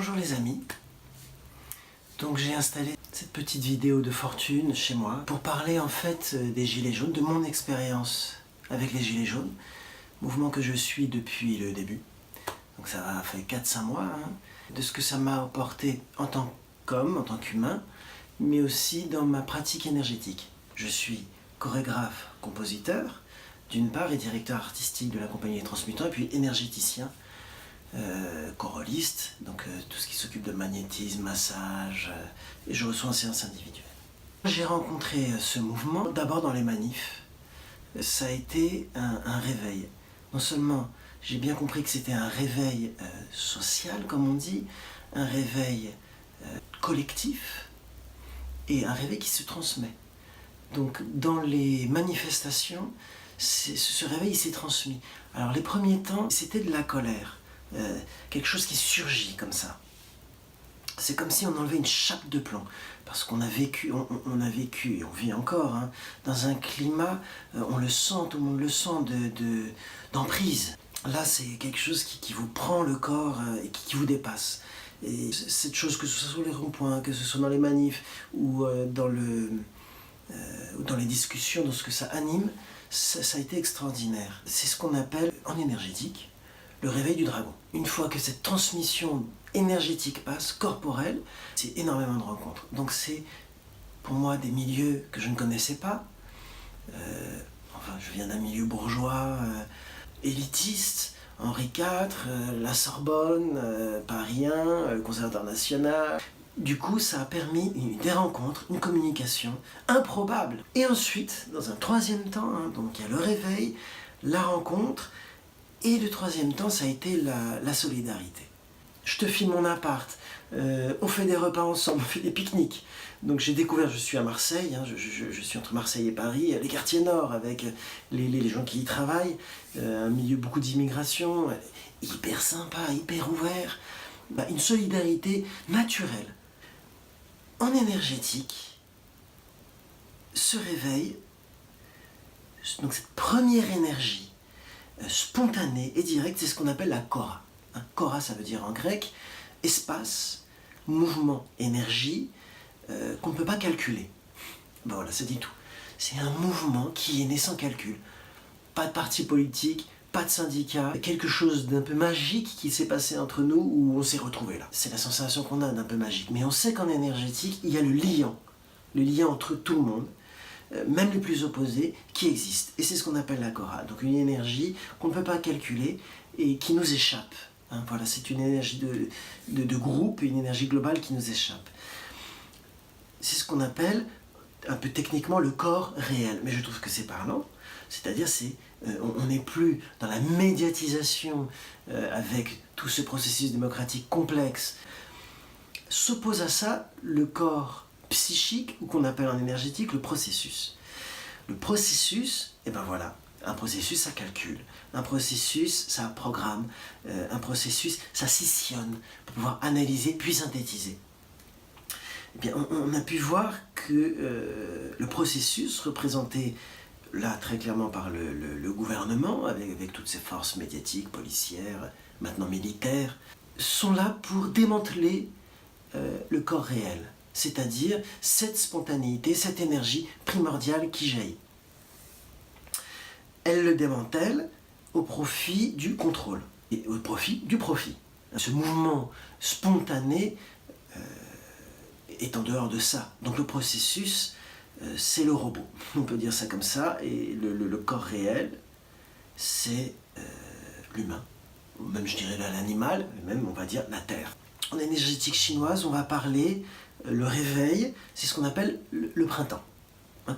Bonjour les amis. Donc j'ai installé cette petite vidéo de fortune chez moi pour parler en fait des Gilets jaunes, de mon expérience avec les Gilets jaunes, mouvement que je suis depuis le début. Donc ça a fait 4-5 mois, de ce que ça m'a apporté en tant qu'homme, en tant qu'humain, mais aussi dans ma pratique énergétique. Je suis chorégraphe, compositeur, d'une part, et directeur artistique de la compagnie des Transmutants, et puis énergéticien, choroliste, donc tout ce qui s'occupe de magnétisme, massage, et je reçois en séance individuelle. J'ai rencontré ce mouvement d'abord dans les manifs. Ça a été un réveil. Non seulement j'ai bien compris que c'était un réveil social, comme on dit, un réveil collectif, et un réveil qui se transmet. Donc dans les manifestations, ce réveil s'est transmis. Alors les premiers temps, c'était de la colère. Quelque chose qui surgit comme ça. C'est comme si on enlevait une chape de plomb, parce qu'on a vécu, on a vécu, et on vit encore, dans un climat, on le sent, tout le monde le sent, d'emprise. Là, c'est quelque chose qui vous prend le corps et qui vous dépasse. Et cette chose, que ce soit sur les ronds-points, que ce soit dans les manifs, ou dans les discussions, dans ce que ça anime, ça a été extraordinaire. C'est ce qu'on appelle, en énergétique, le réveil du dragon. Une fois que cette transmission énergétique passe, corporelle, c'est énormément de rencontres. Donc c'est, pour moi, des milieux que je ne connaissais pas. Je viens d'un milieu bourgeois, élitiste, Henri IV, la Sorbonne, Paris 1, le Conservatoire national. Du coup, ça a permis des rencontres, une communication improbable. Et ensuite, dans un troisième temps, donc il y a le réveil, la rencontre, et le troisième temps, ça a été la solidarité. Je te filme mon appart, on fait des repas ensemble, on fait des pique-niques. Donc j'ai découvert, je suis à Marseille, je suis entre Marseille et Paris, les quartiers nord avec les gens qui y travaillent, un milieu beaucoup d'immigration, hyper sympa, hyper ouvert, une solidarité naturelle. En énergétique, ce réveil, donc cette première énergie, spontanée et directe, c'est ce qu'on appelle la kora. Kora, ça veut dire en grec espace, mouvement, énergie, qu'on ne peut pas calculer. Ben voilà, ça dit tout. C'est un mouvement qui est né sans calcul. Pas de parti politique, pas de syndicat, quelque chose d'un peu magique qui s'est passé entre nous où on s'est retrouvés là. C'est la sensation qu'on a d'un peu magique. Mais on sait qu'en énergétique, il y a le lien entre tout le monde, même les plus opposés, qui existent. Et c'est ce qu'on appelle la kora. Donc une énergie qu'on ne peut pas calculer et qui nous échappe. Voilà, c'est une énergie de groupe, une énergie globale qui nous échappe. C'est ce qu'on appelle, un peu techniquement, le corps réel. Mais je trouve que c'est parlant. C'est-à-dire, on n'est plus dans la médiatisation avec tout ce processus démocratique complexe. S'oppose à ça le corps psychique, ou qu'on appelle en énergétique le processus. Le processus, et ben voilà, un processus ça calcule, un processus ça programme, un processus ça scissionne pour pouvoir analyser puis synthétiser. Eh bien, on a pu voir que le processus représenté là très clairement par le gouvernement, avec toutes ses forces médiatiques, policières, maintenant militaires, sont là pour démanteler le corps réel. C'est-à-dire cette spontanéité, cette énergie primordiale qui jaillit. Elle le démantèle au profit du contrôle et au profit du profit. Ce mouvement spontané est en dehors de ça. Donc le processus, c'est le robot. On peut dire ça comme ça. Et le corps réel, c'est l'humain. Même je dirais l'animal, même on va dire la terre. En énergétique chinoise, on va parler le réveil, c'est ce qu'on appelle le printemps.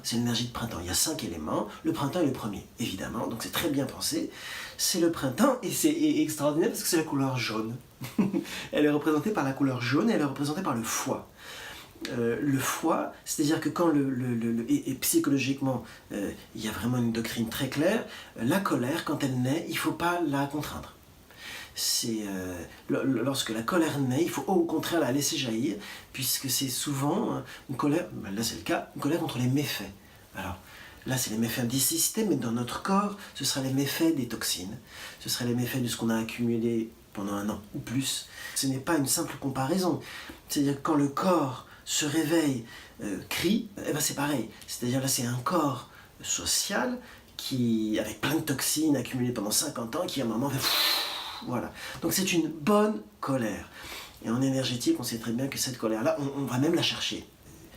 C'est l'énergie de printemps. Il y a 5 éléments. Le printemps est le premier, évidemment. Donc c'est très bien pensé. C'est le printemps et c'est extraordinaire parce que c'est la couleur jaune. Elle est représentée par la couleur jaune et elle est représentée par le foie. Le foie, c'est-à-dire que quand et psychologiquement, il y a vraiment une doctrine très claire, la colère, quand elle naît, il ne faut pas la contraindre. Lorsque la colère naît, il faut au contraire la laisser jaillir, puisque c'est souvent une colère, là c'est le cas, une colère contre les méfaits. Alors là c'est les méfaits du système, mais dans notre corps, ce sera les méfaits des toxines, ce sera les méfaits de ce qu'on a accumulé pendant 1 an ou plus. Ce n'est pas une simple comparaison. C'est-à-dire que quand le corps se réveille, crie, eh ben c'est pareil. C'est-à-dire là c'est un corps social qui, avec plein de toxines accumulées pendant 50 ans, qui à un moment fait... Voilà. Donc c'est une bonne colère. Et en énergétique, on sait très bien que cette colère-là, on va même la chercher.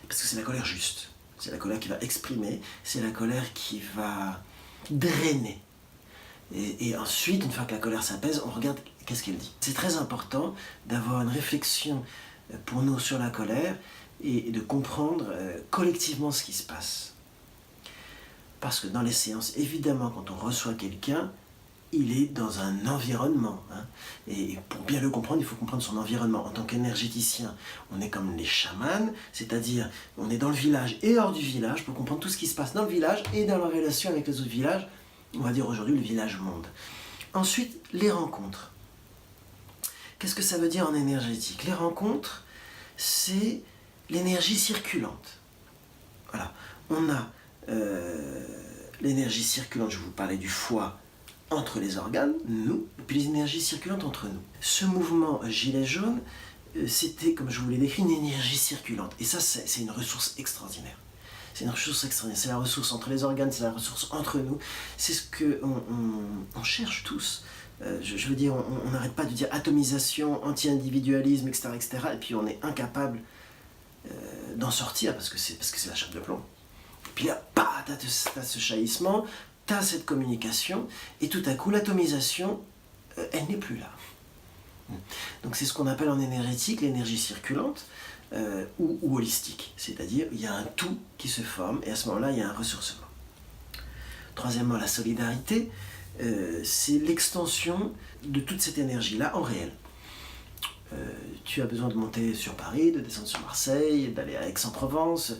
Parce que c'est la colère juste. C'est la colère qui va exprimer, c'est la colère qui va drainer. Et ensuite, une fois que la colère s'apaise, on regarde qu'est-ce qu'elle dit. C'est très important d'avoir une réflexion pour nous sur la colère et de comprendre collectivement ce qui se passe. Parce que dans les séances, évidemment, quand on reçoit quelqu'un, il est dans un environnement. Hein. Et pour bien le comprendre, il faut comprendre son environnement. En tant qu'énergéticien, on est comme les chamans, c'est-à-dire on est dans le village et hors du village pour comprendre tout ce qui se passe dans le village et dans la relation avec les autres villages. On va dire aujourd'hui le village monde. Ensuite, les rencontres. Qu'est-ce que ça veut dire en énergétique? Les rencontres, c'est l'énergie circulante. Voilà. On a l'énergie circulante, je vous parlais du foie, entre les organes, nous, et puis les énergies circulantes entre nous. Ce mouvement gilet jaune, c'était, comme je vous l'ai décrit, une énergie circulante. Et ça, c'est une ressource extraordinaire. C'est une ressource extraordinaire. C'est la ressource entre les organes, c'est la ressource entre nous. C'est ce qu'on cherche tous. Je veux dire, on n'arrête pas de dire atomisation, anti-individualisme, etc., etc. Et puis on est incapable d'en sortir parce que c'est la chape de plomb. Et puis là, t'as ce jaillissement, t'as cette communication, et tout à coup, l'atomisation, elle n'est plus là. Donc c'est ce qu'on appelle en énergétique l'énergie circulante ou holistique. C'est-à-dire, il y a un tout qui se forme, et à ce moment-là, il y a un ressourcement. Troisièmement, la solidarité, c'est l'extension de toute cette énergie-là en réel. Tu as besoin de monter sur Paris, de descendre sur Marseille, d'aller à Aix-en-Provence.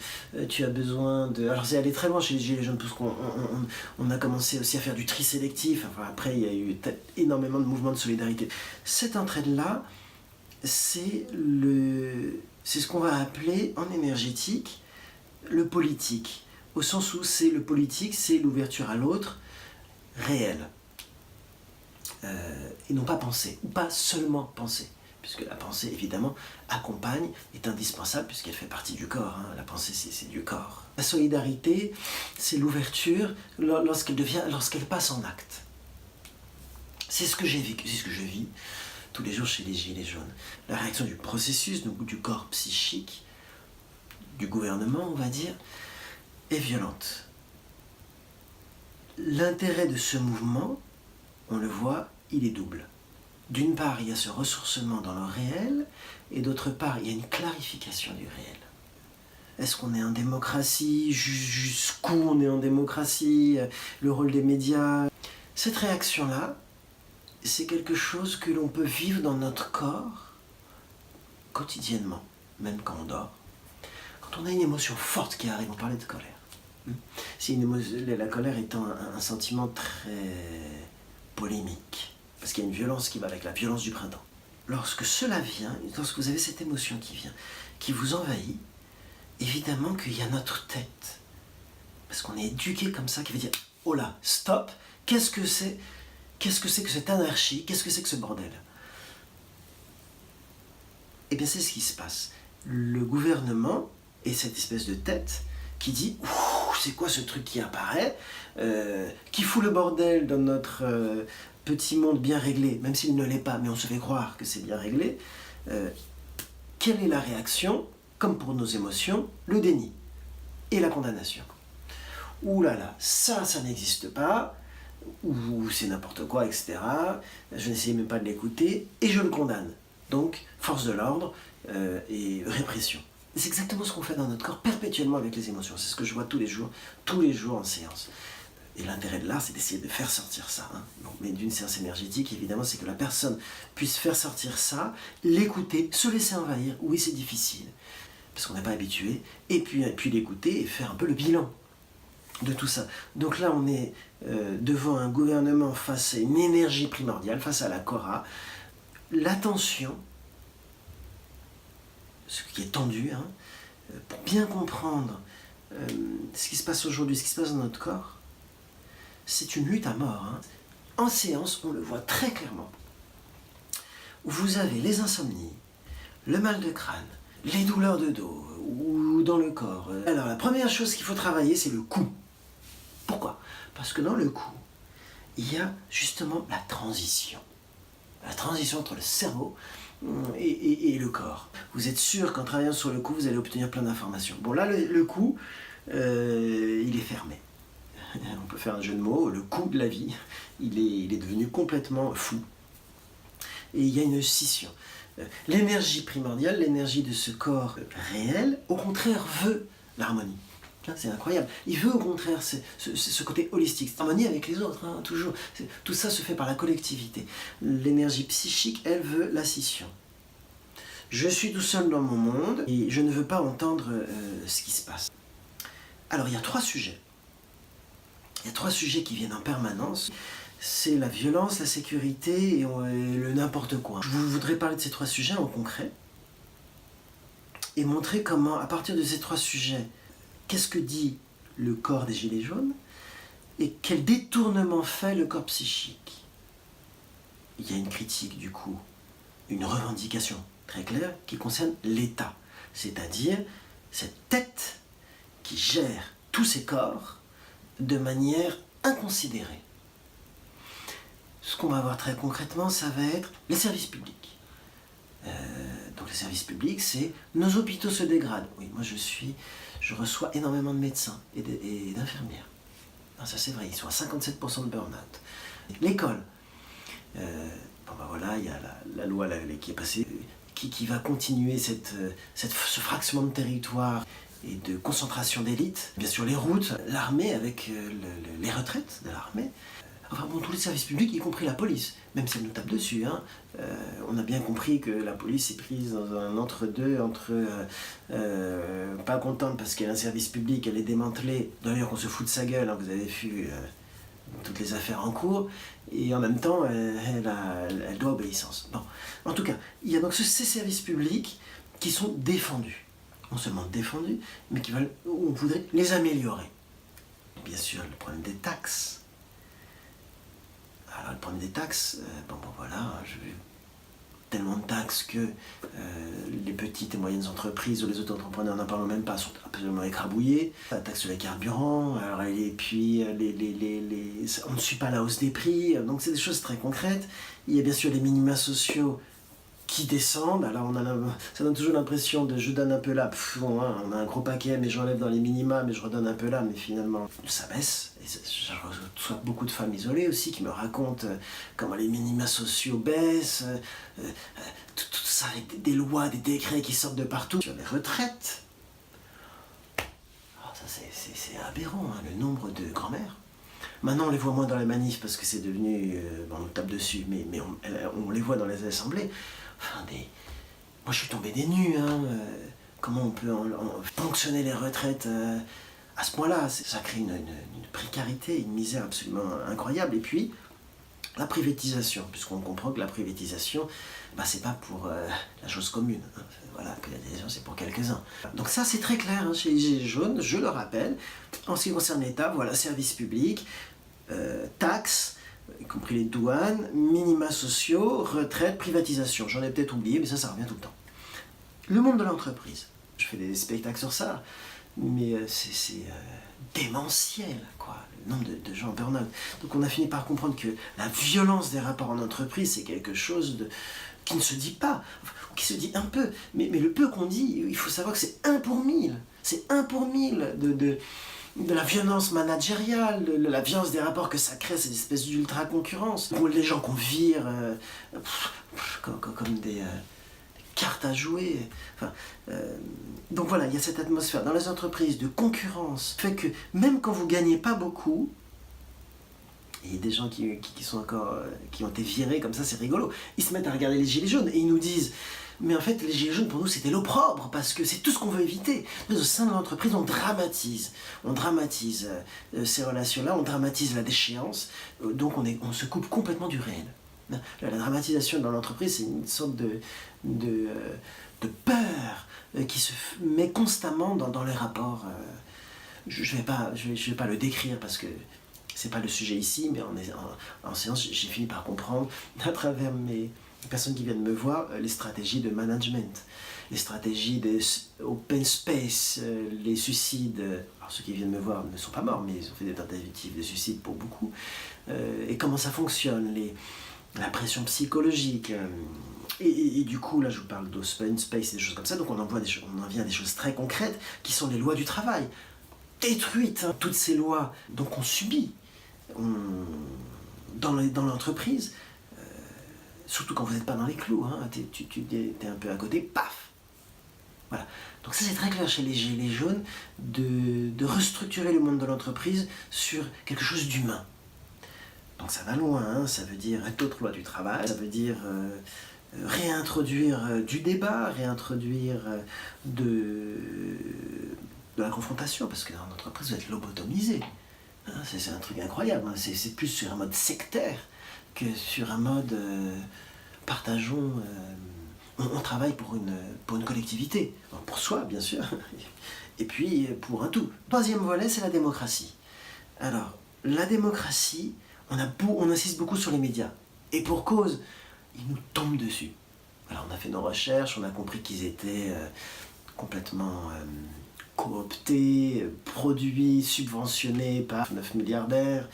Tu as besoin de... Alors c'est aller très loin chez les Gilets jaunes, parce qu'on a commencé aussi à faire du tri sélectif. Enfin, après, il y a eu énormément de mouvements de solidarité. Cette entraide-là, c'est ce qu'on va appeler en énergétique le politique. Au sens où c'est le politique, c'est l'ouverture à l'autre réelle. Et non pas penser, ou pas seulement penser. Puisque la pensée, évidemment, accompagne, est indispensable, puisqu'elle fait partie du corps. Hein. La pensée, c'est du corps. La solidarité, c'est l'ouverture lorsqu'elle passe en acte. C'est ce que j'ai vécu, c'est ce que je vis tous les jours chez les Gilets jaunes. La réaction du processus, donc du corps psychique, du gouvernement, on va dire, est violente. L'intérêt de ce mouvement, on le voit, il est double. D'une part, il y a ce ressourcement dans le réel, et d'autre part, il y a une clarification du réel. Est-ce qu'on est en démocratie? Jusqu'où on est en démocratie? Le rôle des médias? Cette réaction-là, c'est quelque chose que l'on peut vivre dans notre corps quotidiennement, même quand on dort. Quand on a une émotion forte qui arrive, on parlait de colère. La colère étant un sentiment très polémique. Parce qu'il y a une violence qui va avec la violence du printemps. Lorsque cela vient, lorsque vous avez cette émotion qui vient, qui vous envahit, évidemment qu'il y a notre tête. Parce qu'on est éduqué comme ça, qui veut dire « Oh là, stop, qu'est-ce que c'est que cette anarchie? Qu'est-ce que c'est que ce bordel ?» Eh bien, c'est ce qui se passe. Le gouvernement est cette espèce de tête qui dit « C'est quoi ce truc qui apparaît qui fout le bordel dans notre... petit monde bien réglé, même s'il ne l'est pas, mais on se fait croire que c'est bien réglé, quelle est la réaction? Comme pour nos émotions, le déni et la condamnation. Ouh là là, ça n'existe pas, ou c'est n'importe quoi, etc. Je n'essayais même pas de l'écouter, et je le condamne. Donc, force de l'ordre et répression. C'est exactement ce qu'on fait dans notre corps perpétuellement avec les émotions. C'est ce que je vois tous les jours en séance. Et l'intérêt de l'art, c'est d'essayer de faire sortir ça. Hein. Donc, mais d'une séance énergétique, évidemment, c'est que la personne puisse faire sortir ça, l'écouter, se laisser envahir. Oui, c'est difficile, parce qu'on n'est pas habitué. Et puis l'écouter et faire un peu le bilan de tout ça. Donc là, on est devant un gouvernement face à une énergie primordiale, face à la Cora. L'attention, ce qui est tendu, hein, pour bien comprendre ce qui se passe aujourd'hui, ce qui se passe dans notre corps, c'est une lutte à mort. Hein. En séance, on le voit très clairement. vous avez les insomnies, le mal de crâne, les douleurs de dos ou dans le corps. Alors la première chose qu'il faut travailler, c'est le cou. Pourquoi? Parce que dans le cou, il y a justement la transition. La transition entre le cerveau et le corps. Vous êtes sûr qu'en travaillant sur le cou, vous allez obtenir plein d'informations. Bon là, le cou, il est fermé. On peut faire un jeu de mots, le cou de la vie, il est devenu complètement fou. Et il y a une scission. L'énergie primordiale, l'énergie de ce corps réel, au contraire veut l'harmonie. C'est incroyable. Il veut au contraire ce côté holistique, cette harmonie avec les autres, hein, toujours. Tout ça se fait par la collectivité. L'énergie psychique, elle veut la scission. Je suis tout seul dans mon monde et je ne veux pas entendre ce qui se passe. Alors il y a 3 sujets. Il y a 3 sujets qui viennent en permanence. C'est la violence, la sécurité et le n'importe quoi. Je voudrais parler de ces 3 sujets en concret et montrer comment, à partir de ces 3 sujets, qu'est-ce que dit le corps des Gilets jaunes et quel détournement fait le corps psychique. Il y a une critique du coup, une revendication très claire qui concerne l'État, c'est-à-dire cette tête qui gère tous ces corps de manière inconsidérée. Ce qu'on va voir très concrètement, ça va être les services publics. Donc les services publics, c'est nos hôpitaux se dégradent. Oui, moi je reçois énormément de médecins et d'infirmières. Non, ça c'est vrai, ils sont à 57% de burn-out. L'école, voilà, il y a la loi qui est passée, qui va continuer ce fractionnement de territoire et de concentration d'élite. Bien sûr les routes, l'armée avec les retraites de l'armée. Enfin bon, tous les services publics, y compris la police, même si elle nous tape dessus, hein. On a bien compris que la police est prise dans un entre-deux, pas contente parce qu'elle a un service public, elle est démantelée, d'ailleurs on se fout de sa gueule, hein, vous avez vu toutes les affaires en cours, et en même temps elle doit obéissance. Bon. En tout cas, il y a donc ces services publics qui sont défendus, non seulement défendus, mais on voudrait les améliorer. Bien sûr, le problème des taxes. Alors le problème des taxes, voilà, tellement de taxes que les petites et moyennes entreprises ou les auto-entrepreneurs, n'en parlons même pas, sont absolument écrabouillés. La taxe sur les carburants, et puis on ne suit pas la hausse des prix, donc c'est des choses très concrètes. Il y a bien sûr les minima sociaux qui descendent, alors ça donne toujours l'impression de je donne un peu là, on a un gros paquet mais j'enlève dans les minima, mais je redonne un peu là, mais finalement ça baisse. Et je reçois beaucoup de femmes isolées aussi qui me racontent comment les minima sociaux baissent, tout ça avec des lois, des décrets qui sortent de partout. Sur les retraites, alors ça c'est aberrant, hein, le nombre de grand-mères. Maintenant on les voit moins dans les manifs parce que c'est devenu, on tape dessus, mais on les voit dans les assemblées. Enfin, moi je suis tombé des nues, hein. Comment on peut ponctionner les retraites à ce point-là? Ça crée une précarité, une misère absolument incroyable. Et puis, la privatisation, puisqu'on comprend que la privatisation, c'est pas pour la chose commune. Hein. Voilà, la privatisation c'est pour quelques-uns. Donc ça c'est très clair, hein, chez les Gilets jaunes, je le rappelle. En ce qui concerne l'État, voilà, services publics, taxes, y compris les douanes, minima sociaux, retraite, privatisation. J'en ai peut-être oublié, mais ça revient tout le temps. Le monde de l'entreprise. Je fais des spectacles sur ça, mais c'est démentiel, quoi, le nombre de gens en burn-out. Donc on a fini par comprendre que la violence des rapports en entreprise, c'est quelque chose qui ne se dit pas, qui se dit un peu, mais le peu qu'on dit, il faut savoir que c'est 1 pour 1000. C'est 1 pour 1000 de la violence managériale, de la violence des rapports que ça crée, cette espèce d'ultra-concurrence. Les gens qu'on vire comme des cartes à jouer. Enfin, donc voilà, il y a cette atmosphère dans les entreprises de concurrence, fait que même quand vous gagnez pas beaucoup, il y a des gens qui ont été virés comme ça, c'est rigolo. Ils se mettent à regarder les Gilets jaunes et ils nous disent mais en fait les Gilets jaunes pour nous c'était l'opprobre parce que c'est tout ce qu'on veut éviter. Mais au sein de l'entreprise on dramatise ces relations-là, on dramatise la déchéance, donc on se coupe complètement du réel. La dramatisation dans l'entreprise c'est une sorte de peur qui se met constamment dans les rapports. Je vais pas le décrire parce que c'est pas le sujet ici, mais en séance, j'ai fini par comprendre à travers mes les personnes qui viennent me voir, les stratégies de management, les stratégies de open space, les suicides. Alors ceux qui viennent me voir ne sont pas morts, mais ils ont fait des tentatives de suicide pour beaucoup. Et comment ça fonctionne, la pression psychologique. Et du coup, là, je vous parle d'open space et des choses comme ça. Donc on en vient à des choses très concrètes, qui sont les lois du travail. Détruites, hein, toutes ces lois. Donc on subit. Dans l'entreprise, surtout quand vous n'êtes pas dans les clous, hein, t'es un peu à côté, paf. Voilà. Donc ça c'est très clair chez les Gilets jaunes, de restructurer le monde de l'entreprise sur quelque chose d'humain. Donc ça va loin, hein, ça veut dire d'autres lois du travail, ça veut dire réintroduire du débat, réintroduire de la confrontation, parce que dans l'entreprise vous êtes lobotomisé. Hein, c'est un truc incroyable, hein. C'est plus sur un mode sectaire que sur un mode partageons, on travaille pour une collectivité, pour soi bien sûr, et puis pour un tout. Troisième volet, c'est la démocratie. Alors, la démocratie, on insiste beaucoup sur les médias, et pour cause, ils nous tombent dessus. Alors on a fait nos recherches, on a compris qu'ils étaient complètement cooptés, produits, subventionnés par 9 milliardaires.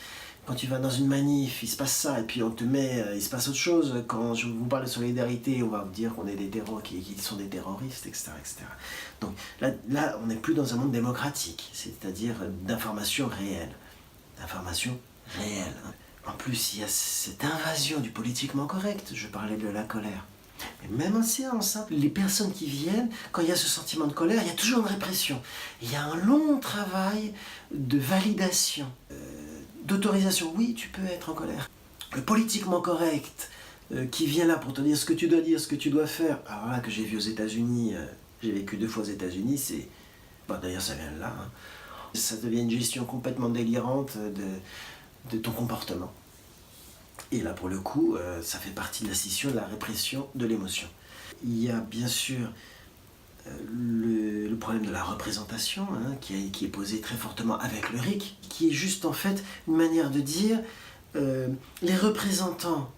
Quand tu vas dans une manif, il se passe ça, et puis il se passe autre chose. Quand je vous parle de solidarité, on va vous dire qu'on est qu'ils sont des terroristes, etc., etc. Donc là, on n'est plus dans un monde démocratique, c'est-à-dire d'information réelle. D'information réelle. En plus, il y a cette invasion du politiquement correct. Je parlais de la colère. Mais même en séance, hein, les personnes qui viennent, quand il y a ce sentiment de colère, il y a toujours une répression. Il y a un long travail de validation, d'autorisation. Oui, tu peux être en colère. Le politiquement correct qui vient là pour te dire ce que tu dois dire, ce que tu dois faire. Alors là, que j'ai vu aux États-Unis, j'ai vécu 2 fois aux États-Unis, c'est... Bon, d'ailleurs, ça vient de là. Hein. Ça devient une gestion complètement délirante de ton comportement. Et là, pour le coup, ça fait partie de la scission, de la répression de l'émotion. Il y a bien sûr le problème de la représentation, hein, qui est posé très fortement avec le RIC, qui est juste en fait une manière de dire les représentants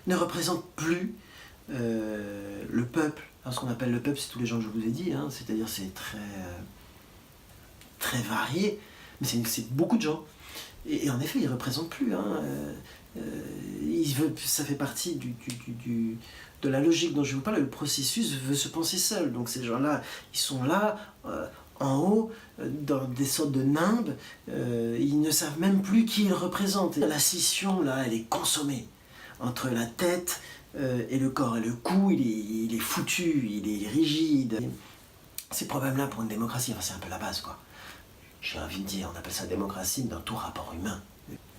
ne représentent plus le peuple. Alors, ce qu'on appelle le peuple, c'est tous les gens que je vous ai dit, hein, c'est-à-dire c'est très varié, mais c'est beaucoup de gens. Et en effet, ils ne représentent plus. Hein. Ça fait partie de la logique dont je vous parle. Le processus veut se penser seul. Donc ces gens-là, ils sont là, en haut, dans des sortes de nimbes. Ils ne savent même plus qui ils représentent. La scission, là, elle est consommée. Entre la tête et le corps. Et le cou, il est foutu, il est rigide. Ces problèmes-là, pour une démocratie, enfin, c'est un peu la base, quoi. J'ai envie de dire, on appelle ça démocratie dans tout rapport humain.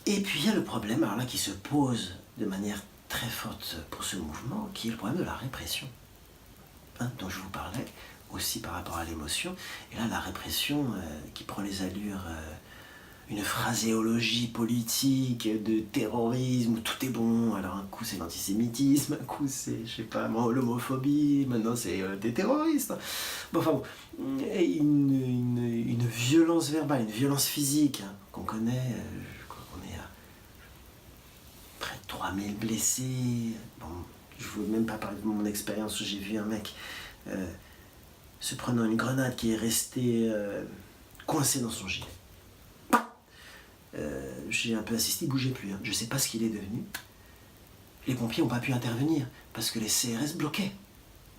Et puis il y a le problème, alors là, qui se pose de manière très forte pour ce mouvement, qui est le problème de la répression, hein, dont je vous parlais, aussi par rapport à l'émotion. Et là, la répression qui prend les allures, une phraséologie politique de terrorisme, où tout est bon. Alors un coup c'est l'antisémitisme, un coup c'est, je sais pas, l'homophobie, maintenant c'est des terroristes. Bon, enfin bon, et une violence verbale, une violence physique, hein, qu'on connaît, je crois qu'on est à près de 3000 blessés. Bon, je ne veux même pas parler de mon expérience où j'ai vu un mec se prenant une grenade qui est resté coincé dans son gilet. J'ai un peu assisté, il ne bougeait plus. Hein. Je ne sais pas ce qu'il est devenu. Les pompiers n'ont pas pu intervenir parce que les CRS bloquaient.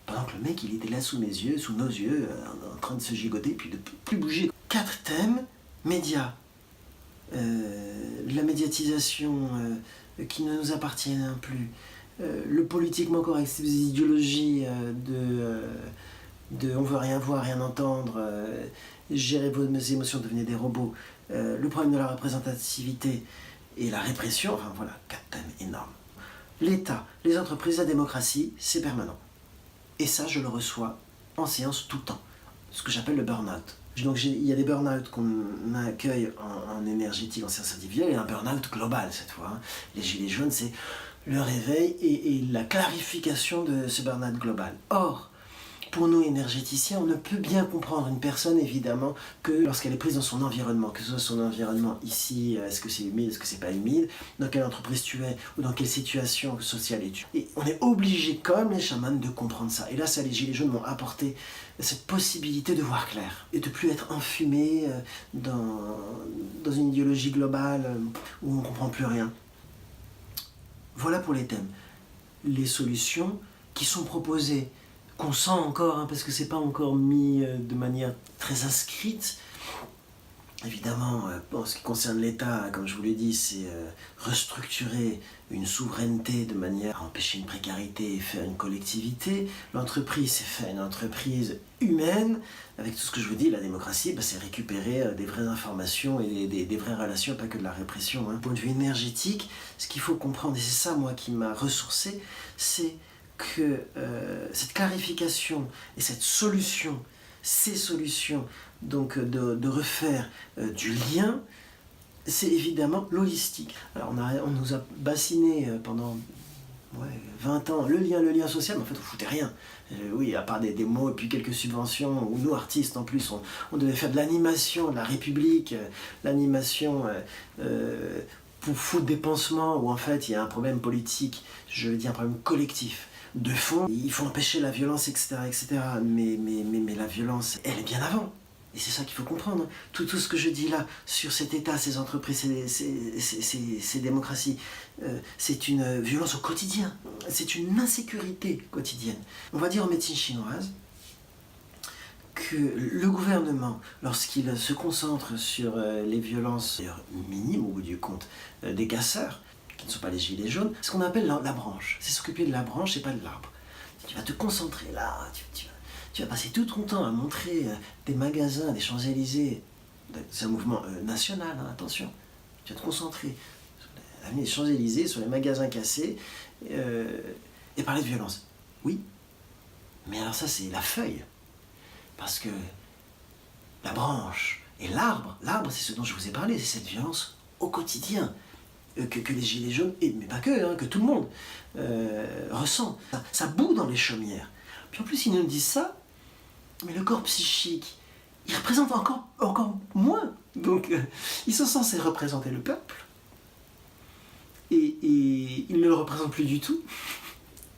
Pendant que le mec, il était là sous mes yeux, sous nos yeux, en train de se gigoter, puis de ne plus bouger. 4 thèmes, médias. La médiatisation qui ne nous appartient plus. Le politiquement correct, ces idéologies de on veut rien voir, rien entendre, gérer vos émotions, devenez des robots. Le problème de la représentativité et la répression, enfin voilà, 4 thèmes énormes. L'État, les entreprises, la démocratie, c'est permanent. Et ça, je le reçois en séance tout le temps, ce que j'appelle le burn-out. Donc il y a des burn-out qu'on accueille en énergétique, en séance individuelle, et un burn-out global cette fois. Hein. Les gilets jaunes, c'est le réveil et la clarification de ce burn-out global. Or, Pour nous, énergéticiens, on ne peut bien comprendre une personne, évidemment, que lorsqu'elle est prise dans son environnement, que ce soit son environnement ici, est-ce que c'est humide, est-ce que c'est pas humide, dans quelle entreprise tu es, ou dans quelle situation sociale es-tu. Et on est obligé, comme les chamans, de comprendre ça. Et là, ça, les Gilets jaunes m'ont apporté cette possibilité de voir clair, et de plus être enfumé dans une idéologie globale où on ne comprend plus rien. Voilà pour les thèmes. Les solutions qui sont proposées, qu'on sent encore, parce que c'est pas encore mis de manière très inscrite. Évidemment, en ce qui concerne l'État, comme je vous l'ai dit, c'est restructurer une souveraineté de manière à empêcher une précarité et faire une collectivité. L'entreprise, c'est faire une entreprise humaine. Avec tout ce que je vous dis, la démocratie, c'est récupérer des vraies informations et des vraies relations, pas que de la répression. Point de vue énergétique, ce qu'il faut comprendre, et c'est ça, moi, qui m'a ressourcé, c'est que cette clarification et cette solution, ces solutions, donc de refaire du lien, c'est évidemment l'holistique. Alors on nous a bassiné pendant 20 ans le lien social, mais en fait on foutait rien. Oui, à part des mots et puis quelques subventions, où nous artistes en plus, on devait faire de l'animation, de la République, l'animation pour foutre des pansements, où en fait il y a un problème politique, je veux dire un problème collectif. De fond, il faut empêcher la violence, etc. Mais la violence, elle est bien avant. Et c'est ça qu'il faut comprendre. Tout ce que je dis là, sur cet État, ces entreprises, ces démocraties, c'est une violence au quotidien. C'est une insécurité quotidienne. On va dire en médecine chinoise que le gouvernement, lorsqu'il se concentre sur les violences minimes, au bout du compte, des casseurs, qui ne sont pas les gilets jaunes, ce qu'on appelle la branche. C'est s'occuper de la branche et pas de l'arbre. Tu vas te concentrer là, tu vas passer tout ton temps à montrer des magasins, des Champs-Élysées. C'est un mouvement national, attention. Tu vas te concentrer sur l'avenue des Champs-Élysées, sur les magasins cassés, et parler de violence. Oui, mais alors ça c'est la feuille. Parce que la branche et l'arbre, c'est ce dont je vous ai parlé, c'est cette violence au quotidien. Que les gilets jaunes, mais pas que tout le monde ressent. Ça bout dans les chaumières. Puis en plus, ils nous disent ça, mais le corps psychique, il représente encore moins. Donc, ils sont censés représenter le peuple, et ils ne le représentent plus du tout.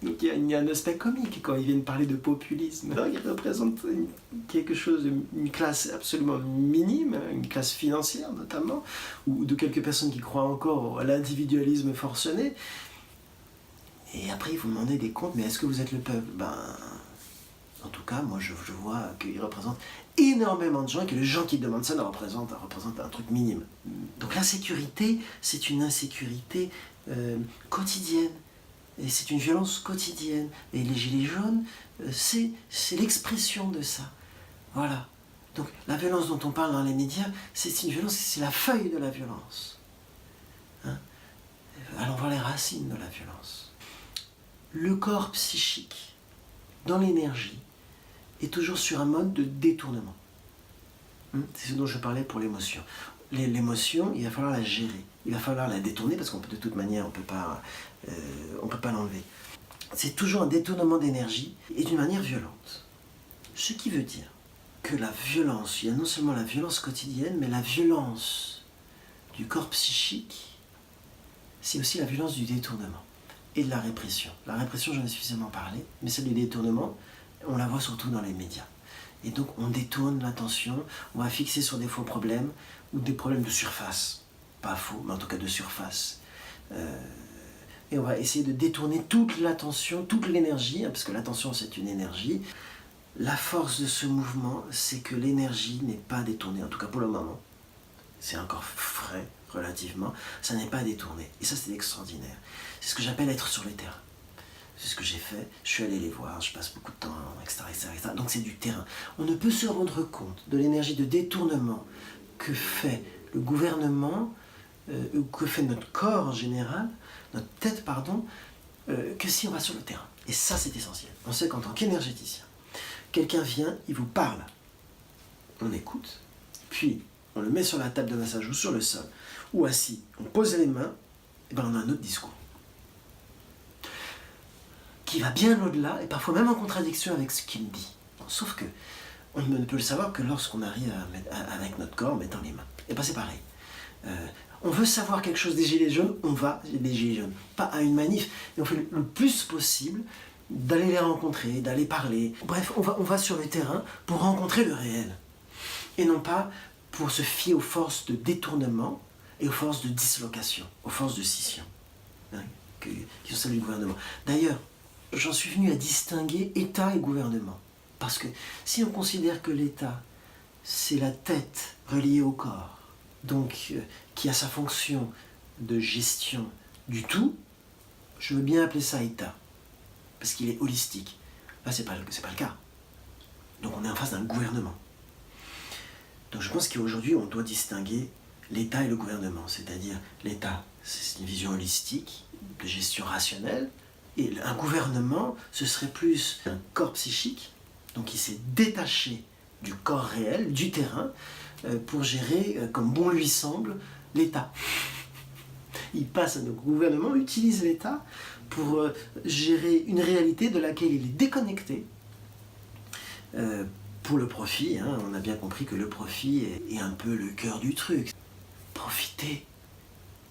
Donc il y a un aspect comique quand ils viennent parler de populisme. Alors, ils représentent quelque chose, une classe absolument minime, une classe financière notamment, ou de quelques personnes qui croient encore à l'individualisme forcené. Et après, ils vous demandez des comptes, mais est-ce que vous êtes le peuple ? En tout cas, moi je vois qu'ils représentent énormément de gens et que les gens qui demandent ça représentent un truc minime. Donc l'insécurité, c'est une insécurité quotidienne. Et c'est une violence quotidienne. Et les gilets jaunes, c'est l'expression de ça. Voilà. Donc la violence dont on parle dans les médias, c'est une violence, c'est la feuille de la violence. Allons voir les racines de la violence. Le corps psychique, dans l'énergie, est toujours sur un mode de détournement. C'est ce dont je parlais pour l'émotion. L'émotion, il va falloir la gérer. Il va falloir la détourner parce qu'on peut de toute manière, on peut pas l'enlever. C'est toujours un détournement d'énergie et d'une manière violente. Ce qui veut dire que la violence, il y a non seulement la violence quotidienne, mais la violence du corps psychique, c'est aussi la violence du détournement et de la répression. La répression, j'en ai suffisamment parlé, mais celle du détournement, on la voit surtout dans les médias. Et donc on détourne l'attention, on va fixer sur des faux problèmes ou des problèmes de surface. Pas faux, mais en tout cas de surface. Et on va essayer de détourner toute l'attention, toute l'énergie, parce que l'attention c'est une énergie. La force de ce mouvement, c'est que l'énergie n'est pas détournée, en tout cas pour le moment. C'est encore frais, relativement, ça n'est pas détourné. Et ça c'est extraordinaire. C'est ce que j'appelle être sur le terrain. C'est ce que j'ai fait, je suis allé les voir, je passe beaucoup de temps, etc. Donc c'est du terrain. On ne peut se rendre compte de l'énergie de détournement que fait le gouvernement, ou que fait notre corps en général, notre tête, que si on va sur le terrain. Et ça c'est essentiel. On sait qu'en tant qu'énergéticien, quelqu'un vient, il vous parle, on écoute, puis on le met sur la table de massage ou sur le sol, ou assis, on pose les mains, et on a un autre discours. Qui va bien au-delà, et parfois même en contradiction avec ce qu'il dit. Sauf que, on ne peut le savoir que lorsqu'on arrive avec notre corps en mettant les mains. Et bien c'est pareil. On veut savoir quelque chose des Gilets jaunes, on va des Gilets jaunes. Pas à une manif, et on fait le plus possible d'aller les rencontrer, d'aller parler. Bref, on va sur le terrain pour rencontrer le réel. Et non pas pour se fier aux forces de détournement et aux forces de dislocation, aux forces de scission, hein, qui sont celles du gouvernement. D'ailleurs, j'en suis venu à distinguer État et gouvernement. Parce que si on considère que l'État, c'est la tête reliée au corps, donc qui a sa fonction de gestion du tout, je veux bien appeler ça État, parce qu'il est holistique. Là, c'est pas le cas. Donc on est en face d'un gouvernement. Donc je pense qu'aujourd'hui, on doit distinguer l'État et le gouvernement. C'est-à-dire, l'État, c'est une vision holistique, de gestion rationnelle, et un gouvernement, ce serait plus un corps psychique, donc qui s'est détaché du corps réel, du terrain, pour gérer, comme bon lui semble, l'État. Il passe à nos gouvernements, utilise l'État pour gérer une réalité de laquelle il est déconnecté, pour le profit. Hein, on a bien compris que le profit est un peu le cœur du truc. Profiter,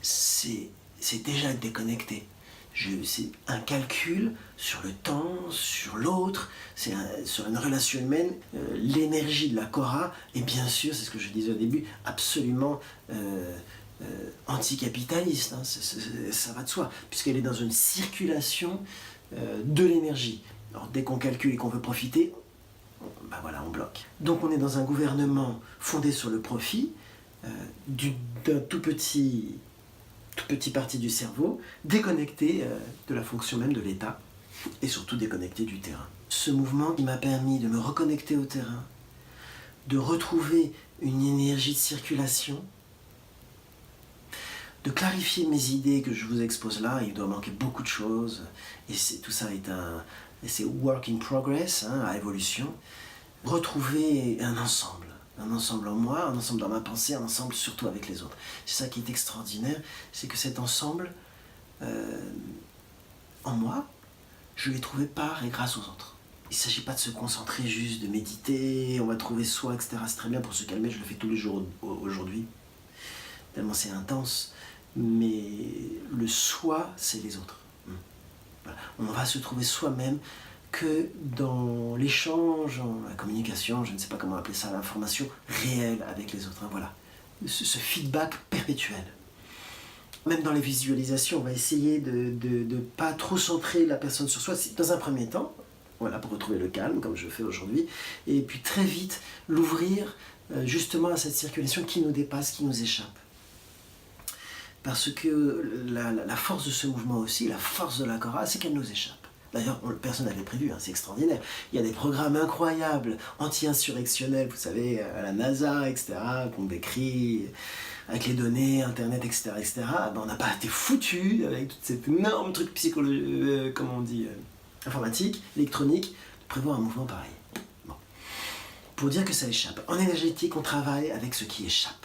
c'est déjà être déconnecté. C'est un calcul sur le temps, sur l'autre, sur une relation humaine, l'énergie de la Cora, et bien sûr, c'est ce que je disais au début, absolument anticapitaliste, hein, ça va de soi, puisqu'elle est dans une circulation de l'énergie. Alors dès qu'on calcule et qu'on veut profiter, ben voilà, on bloque. Donc on est dans un gouvernement fondé sur le profit, d'un tout petit partie du cerveau, déconnecté de la fonction même de l'État, et surtout déconnecté du terrain. Ce mouvement qui m'a permis de me reconnecter au terrain, de retrouver une énergie de circulation, de clarifier mes idées que je vous expose là. Il doit manquer beaucoup de choses, et tout ça c'est work in progress, hein, à évolution. Retrouver un ensemble en moi, un ensemble dans ma pensée, un ensemble surtout avec les autres. C'est ça qui est extraordinaire, c'est que cet ensemble, en moi, je l'ai trouvé par et grâce aux autres. Il ne s'agit pas de se concentrer juste, de méditer, on va trouver soi, etc. C'est très bien pour se calmer, je le fais tous les jours aujourd'hui, tellement c'est intense, mais le soi, c'est les autres. Voilà. On va se trouver soi-même que dans l'échange, la communication, je ne sais pas comment appeler ça, l'information réelle avec les autres. Hein, voilà. Ce feedback perpétuel. Même dans les visualisations, on va essayer de ne pas trop centrer la personne sur soi, dans un premier temps, voilà, pour retrouver le calme, comme je fais aujourd'hui, et puis très vite l'ouvrir justement à cette circulation qui nous dépasse, qui nous échappe. Parce que la force de ce mouvement aussi, la force de la Cora, c'est qu'elle nous échappe. D'ailleurs, personne n'avait prévu, hein, c'est extraordinaire. Il y a des programmes incroyables, anti-insurrectionnels, vous savez, à la NASA, etc., qu'on décrit avec les données, Internet, etc., etc. Ben, on n'a pas été foutus avec tout cet énorme truc psychologique, comment on dit, informatique, électronique, de prévoir un mouvement pareil. Bon. Pour dire que ça échappe. En énergétique, on travaille avec ce qui échappe.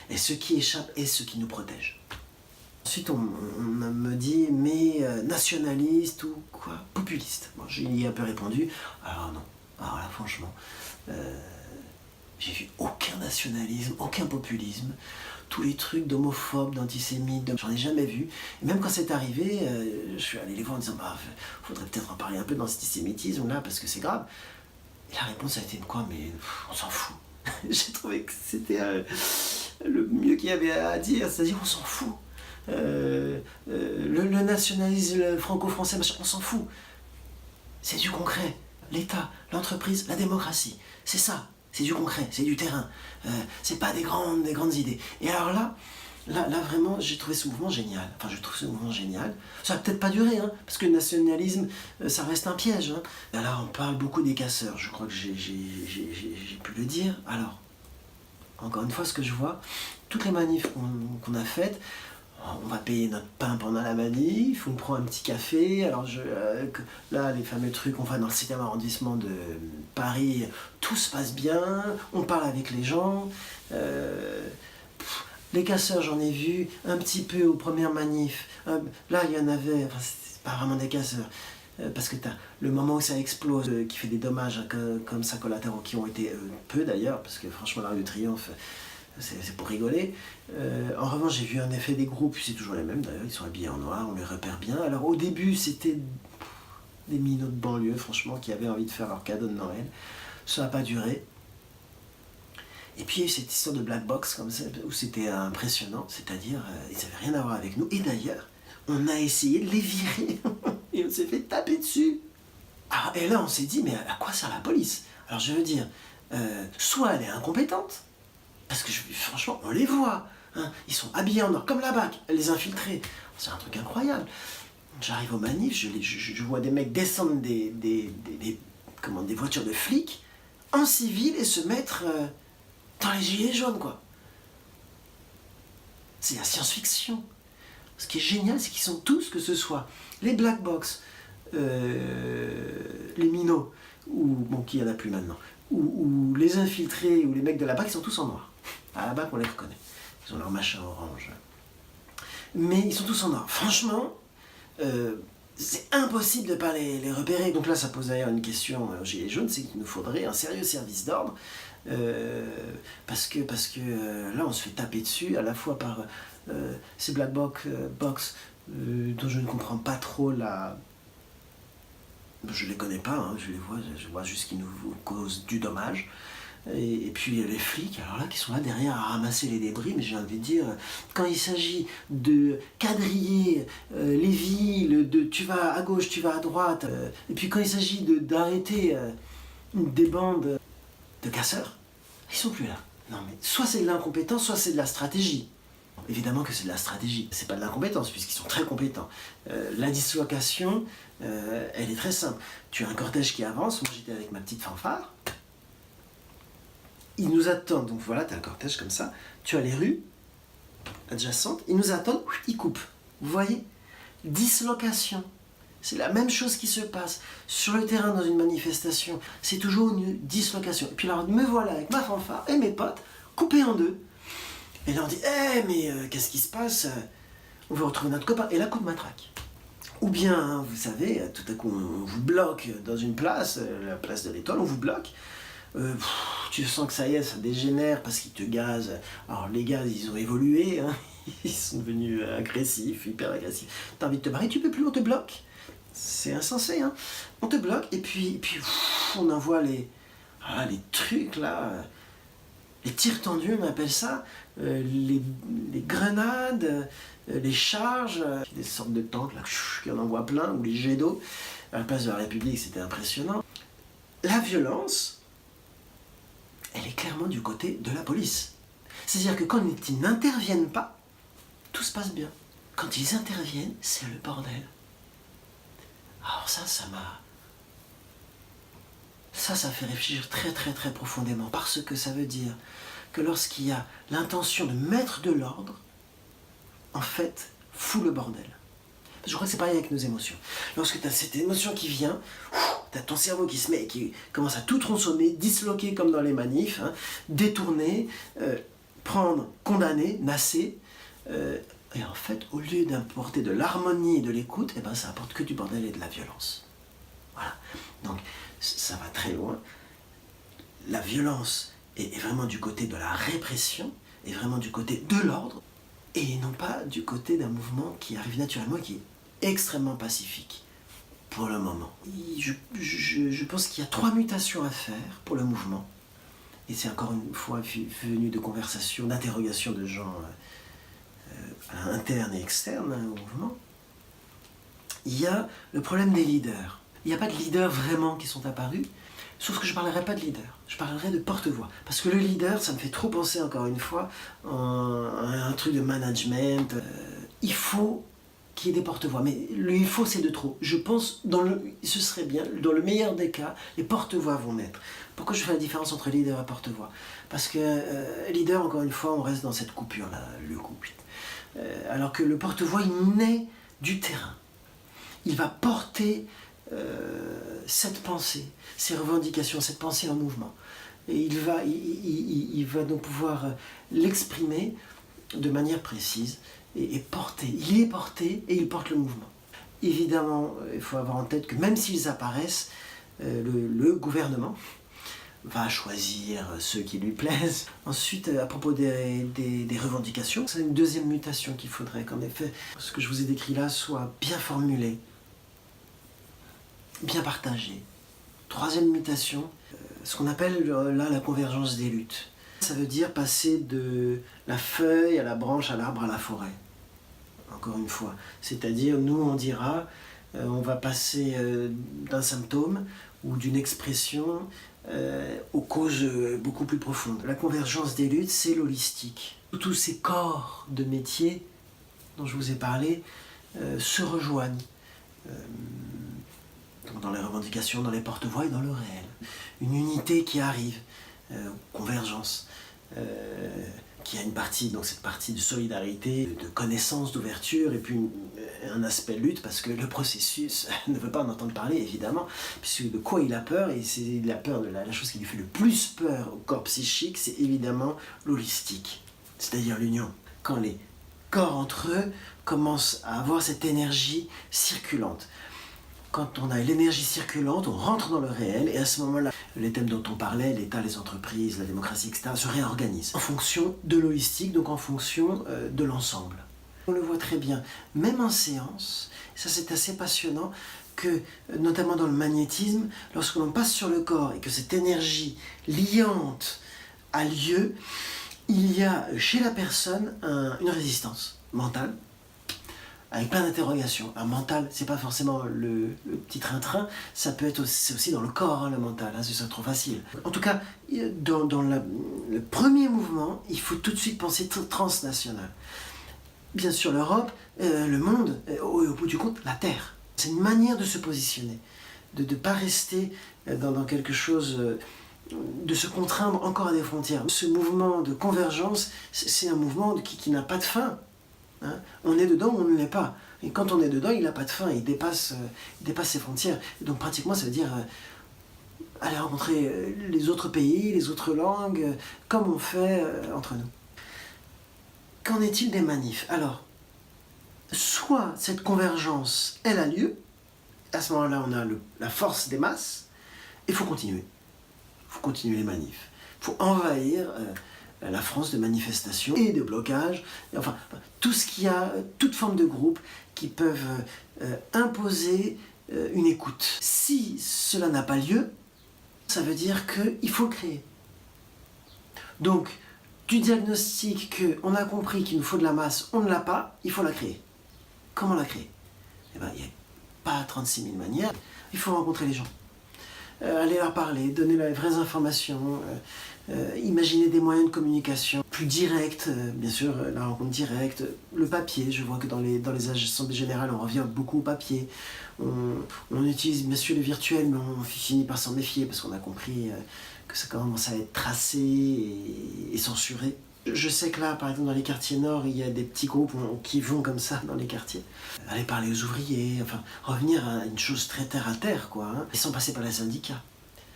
Et ce qui échappe est ce qui nous protège. Ensuite, on me dit, mais nationaliste ou quoi, populiste. Bon, j'y ai un peu répondu. Alors non, alors là, franchement, j'ai vu aucun nationalisme, aucun populisme. Tous les trucs d'homophobes, d'antisémites, j'en ai jamais vu. Et même quand c'est arrivé, je suis allé les voir en disant, bah, faudrait peut-être en parler un peu d'antisémitisme là, parce que c'est grave. Et la réponse a été quoi, mais on s'en fout. J'ai trouvé que c'était le mieux qu'il y avait à dire, c'est-à-dire on s'en fout. Le nationalisme franco-français, on s'en fout. C'est du concret. L'État, l'entreprise, la démocratie, c'est ça. C'est du concret, c'est du terrain. C'est pas des grandes idées. Et alors là vraiment, j'ai trouvé ce mouvement génial. Enfin, je trouve ce mouvement génial. Ça va peut-être pas durer, hein, parce que le nationalisme, ça reste un piège. Hein. Alors, on parle beaucoup des casseurs. Je crois que j'ai pu le dire. Alors, encore une fois, ce que je vois, toutes les manifs qu'on a faites, on va payer notre pain pendant la manif, on prend un petit café. Alors là, les fameux trucs, on va dans le 7e arrondissement de Paris, tout se passe bien, on parle avec les gens. Les casseurs, j'en ai vu un petit peu aux premières manifs. Là, il y en avait, enfin, c'est pas vraiment des casseurs. parce que tu as le moment où ça explose, qui fait des dommages comme ça collatéraux, qui ont été peu d'ailleurs, parce que franchement l'Arc de Triomphe, c'est pour rigoler. En revanche, j'ai vu un effet des groupes, c'est toujours les mêmes d'ailleurs, ils sont habillés en noir, on les repère bien. Alors au début, c'était des minots de banlieue, franchement, qui avaient envie de faire leur cadeau de Noël. Ça n'a pas duré. Et puis il y a eu cette histoire de black box comme ça, où c'était impressionnant, c'est-à-dire ils n'avaient rien à voir avec nous. Et d'ailleurs, on a essayé de les virer et on s'est fait taper dessus. Alors, et là, on s'est dit, mais à quoi sert la police? Alors je veux dire, soit elle est incompétente, parce que franchement, on les voit, hein, ils sont habillés en or, comme la BAC, les infiltrés. C'est un truc incroyable. J'arrive au manif, je vois des mecs descendre des voitures de flics en civil et se mettre dans les gilets jaunes, quoi. C'est la science-fiction. Ce qui est génial, c'est qu'ils sont tous, que ce soit les black box, les minots, ou bon, qui y en a plus maintenant, ou les infiltrés, ou les mecs de la BAC, ils sont tous en noir. À la BAC, on les reconnaît. Ils ont leur machin orange. Mais ils sont tous en noir. Franchement, c'est impossible de ne pas les repérer. Donc là, ça pose d'ailleurs une question aux Gilets jaunes, c'est qu'il nous faudrait un sérieux service d'ordre, parce que là, on se fait taper dessus, à la fois par ces black box, dont je ne comprends pas trop la... Je les connais pas, hein, je vois juste qu'ils nous causent du dommage. Et puis les flics, alors là, qui sont là derrière à ramasser les débris, mais j'ai envie de dire, quand il s'agit de quadriller les villes, tu vas à gauche, tu vas à droite, et puis quand il s'agit d'arrêter des bandes de casseurs, ils sont plus là. Non mais, soit c'est de l'incompétence, soit c'est de la stratégie. Évidemment que c'est de la stratégie, c'est pas de l'incompétence, puisqu'ils sont très compétents. La dislocation, elle est très simple. Tu as un cortège qui avance, moi j'étais avec ma petite fanfare, ils nous attendent, donc voilà, tu as un cortège comme ça, tu as les rues adjacentes, ils nous attendent, ils coupent. Vous voyez? Dislocation. C'est la même chose qui se passe sur le terrain dans une manifestation. C'est toujours une dislocation. Et puis alors, me voilà avec ma fanfare et mes potes, coupés en deux. Et là on dit, mais qu'est-ce qui se passe? On veut retrouver notre copain. Et là, coup de matraque. Ou bien, hein, vous savez, tout à coup, on vous bloque dans une place, la place de l'Étoile, on vous bloque. Tu sens que ça y est, ça dégénère parce qu'ils te gazent. Alors les gaz, ils ont évolué, hein. Ils sont devenus agressifs, hyper agressifs. T'as envie de te barrer, tu peux plus, on te bloque. C'est insensé, hein. On te bloque et puis on envoie les trucs là, les tirs tendus, on appelle ça, les grenades, les charges, des sortes de tanks là, qui en envoient plein, ou les jets d'eau. À la place de la République, c'était impressionnant. La violence, elle est clairement du côté de la police. C'est-à-dire que quand ils n'interviennent pas, tout se passe bien. Quand ils interviennent, c'est le bordel. Alors ça m'a... Ça fait réfléchir très très très profondément, parce que ça veut dire que lorsqu'il y a l'intention de mettre de l'ordre, en fait, fout le bordel. Je crois que c'est pareil avec nos émotions. Lorsque tu as cette émotion qui vient, tu as ton cerveau qui se met, qui commence à tout tronçonner, disloquer comme dans les manifs, hein, détourner, prendre, condamner, nasser. Et en fait, au lieu d'apporter de l'harmonie et de l'écoute, eh ben, ça apporte que du bordel et de la violence. Voilà. Donc, ça va très loin. La violence est vraiment du côté de la répression, est vraiment du côté de l'ordre, et non pas du côté d'un mouvement qui arrive naturellement et qui est extrêmement pacifique pour le moment. Je pense qu'il y a 3 mutations à faire pour le mouvement, et c'est encore une fois venu de conversations, d'interrogations de gens internes et externes au mouvement. Il y a le problème des leaders. Il n'y a pas de leaders vraiment qui sont apparus, sauf que je ne parlerai pas de leader, je parlerai de porte-voix. Parce que le leader, ça me fait trop penser encore une fois à un truc de management. Il faut qu'il y ait des porte-voix, mais le il faut c'est de trop. Je pense, ce serait bien, dans le meilleur des cas, les porte-voix vont naître. Pourquoi je fais la différence entre leader et porte-voix? Parce que leader, encore une fois, on reste dans cette coupure-là, le couple. Alors que le porte-voix, il naît du terrain. Il va porter cette pensée, ces revendications, cette pensée en mouvement. Et il va donc pouvoir l'exprimer de manière précise et porter. Il est porté et il porte le mouvement. évidemment, il faut avoir en tête que même s'ils apparaissent, le gouvernement va choisir ceux qui lui plaisent. Ensuite, à propos des revendications, c'est une deuxième mutation qu'il faudrait qu'en effet, ce que je vous ai décrit là soit bien formulé, bien partagé. Troisième mutation, ce qu'on appelle là la convergence des luttes. Ça veut dire passer de la feuille à la branche, à l'arbre, à la forêt. Encore une fois. C'est-à-dire, nous, on dira, on va passer d'un symptôme ou d'une expression aux causes beaucoup plus profondes. La convergence des luttes, c'est l'holistique. Tous ces corps de métiers dont je vous ai parlé se rejoignent dans les revendications, dans les porte-voix et dans le réel. Une unité qui arrive, convergence, qui a une partie, donc cette partie de solidarité, de connaissance, d'ouverture, et puis un aspect lutte, parce que le processus ne veut pas en entendre parler, évidemment, puisque de quoi il a peur, et c'est la peur de la chose qui lui fait le plus peur au corps psychique, c'est évidemment l'holistique, c'est-à-dire l'union. Quand les corps entre eux commencent à avoir cette énergie circulante. Quand on a l'énergie circulante, on rentre dans le réel, et à ce moment-là, les thèmes dont on parlait, l'État, les entreprises, la démocratie, etc., se réorganisent en fonction de l'holistique, donc en fonction de l'ensemble. On le voit très bien, même en séance, ça c'est assez passionnant, que notamment dans le magnétisme, lorsque l'on passe sur le corps et que cette énergie liante a lieu, il y a chez la personne une résistance mentale, avec plein d'interrogations. Un mental, c'est pas forcément le petit train-train, ça peut être aussi dans le corps, hein, le mental, hein, c'est trop facile. En tout cas, dans le premier mouvement, il faut tout de suite penser transnational. Bien sûr, l'Europe, le monde, au bout du compte, la Terre. C'est une manière de se positionner, de ne pas rester dans quelque chose, de se contraindre encore à des frontières. Ce mouvement de convergence, c'est un mouvement qui n'a pas de fin. Hein, on est dedans ou on ne l'est pas. Et quand on est dedans, il n'a pas de fin, il dépasse ses frontières. Et donc pratiquement, ça veut dire aller rencontrer les autres pays, les autres langues, comme on fait entre nous. Qu'en est-il des manifs? Alors, soit cette convergence, elle a lieu, à ce moment-là, on a la force des masses, et il faut continuer. Il faut continuer les manifs. Il faut envahir la France de manifestations et de blocages, enfin, tout ce qu'il y a, toute forme de groupe qui peuvent imposer une écoute. Si cela n'a pas lieu, ça veut dire qu'il faut le créer. Donc, du diagnostic qu'on a compris qu'il nous faut de la masse, on ne l'a pas, il faut la créer. Comment la créer? Eh bien, il n'y a pas 36 000 manières, il faut rencontrer les gens. Aller leur parler, donner les vraies informations, imaginer des moyens de communication plus directs, bien sûr, la rencontre directe, le papier, je vois que dans les assemblées générales, on revient beaucoup au papier, on utilise bien sûr le virtuel, mais on finit par s'en méfier parce qu'on a compris que ça commence à être tracé et censuré. Je sais que là, par exemple, dans les quartiers nord, il y a des petits groupes qui vont comme ça dans les quartiers. Aller parler aux ouvriers, enfin, revenir à une chose très terre à terre, quoi, hein, et sans passer par les syndicats.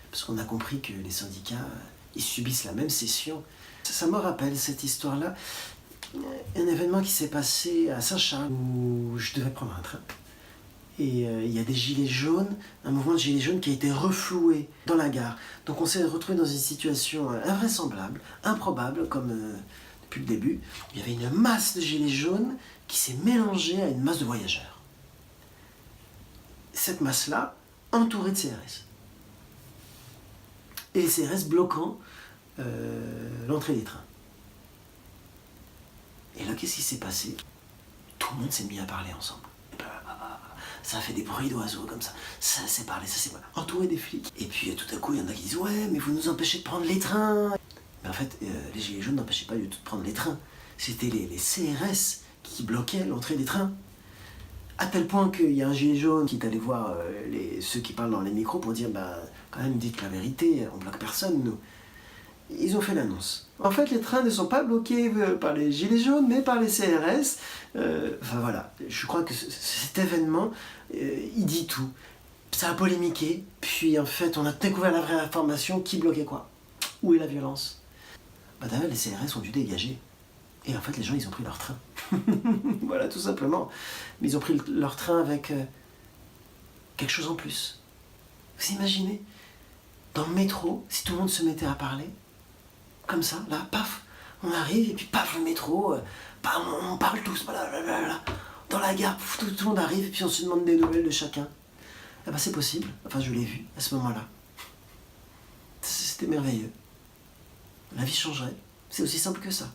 Parce qu'on a compris que les syndicats, ils subissent la même session. Ça me rappelle cette histoire-là, un événement qui s'est passé à Saint-Charles, où je devais prendre un train. Et il y a des gilets jaunes, un mouvement de gilets jaunes qui a été refloué dans la gare. Donc on s'est retrouvé dans une situation invraisemblable, improbable, comme depuis le début. Il y avait une masse de gilets jaunes qui s'est mélangée à une masse de voyageurs. Cette masse-là, entourée de CRS. Et les CRS bloquant l'entrée des trains. Et là, qu'est-ce qui s'est passé? Tout le monde s'est mis à parler ensemble. Ça a fait des bruits d'oiseaux comme ça. Ça s'est parlé, entouré des flics. Et puis tout à coup, il y en a qui disent « Ouais, mais vous nous empêchez de prendre les trains !» Mais en fait, les gilets jaunes n'empêchaient pas du tout de prendre les trains. C'était les CRS qui bloquaient l'entrée des trains. À tel point qu'il y a un gilet jaune qui est allé voir ceux qui parlent dans les micros pour dire « Bah, quand même, dites la vérité, on bloque personne, nous. » Ils ont fait l'annonce. En fait, les trains ne sont pas bloqués par les gilets jaunes, mais par les CRS. Enfin voilà, je crois que cet événement, il dit tout. Ça a polémiqué, puis en fait, on a découvert la vraie information. Qui bloquait quoi? Où est la violence? Bah d'ailleurs, les CRS ont dû dégager. Et en fait, les gens, ils ont pris leur train. Voilà, tout simplement. Mais ils ont pris leur train avec quelque chose en plus. Vous imaginez? Dans le métro, si tout le monde se mettait à parler, comme ça, là, paf, on arrive, et puis paf, le métro, bam, on parle tous, blablabla. Dans la gare, pff, tout le monde arrive, et puis on se demande des nouvelles de chacun. Eh ben c'est possible, enfin je l'ai vu à ce moment-là. C'était merveilleux. La vie changerait, c'est aussi simple que ça.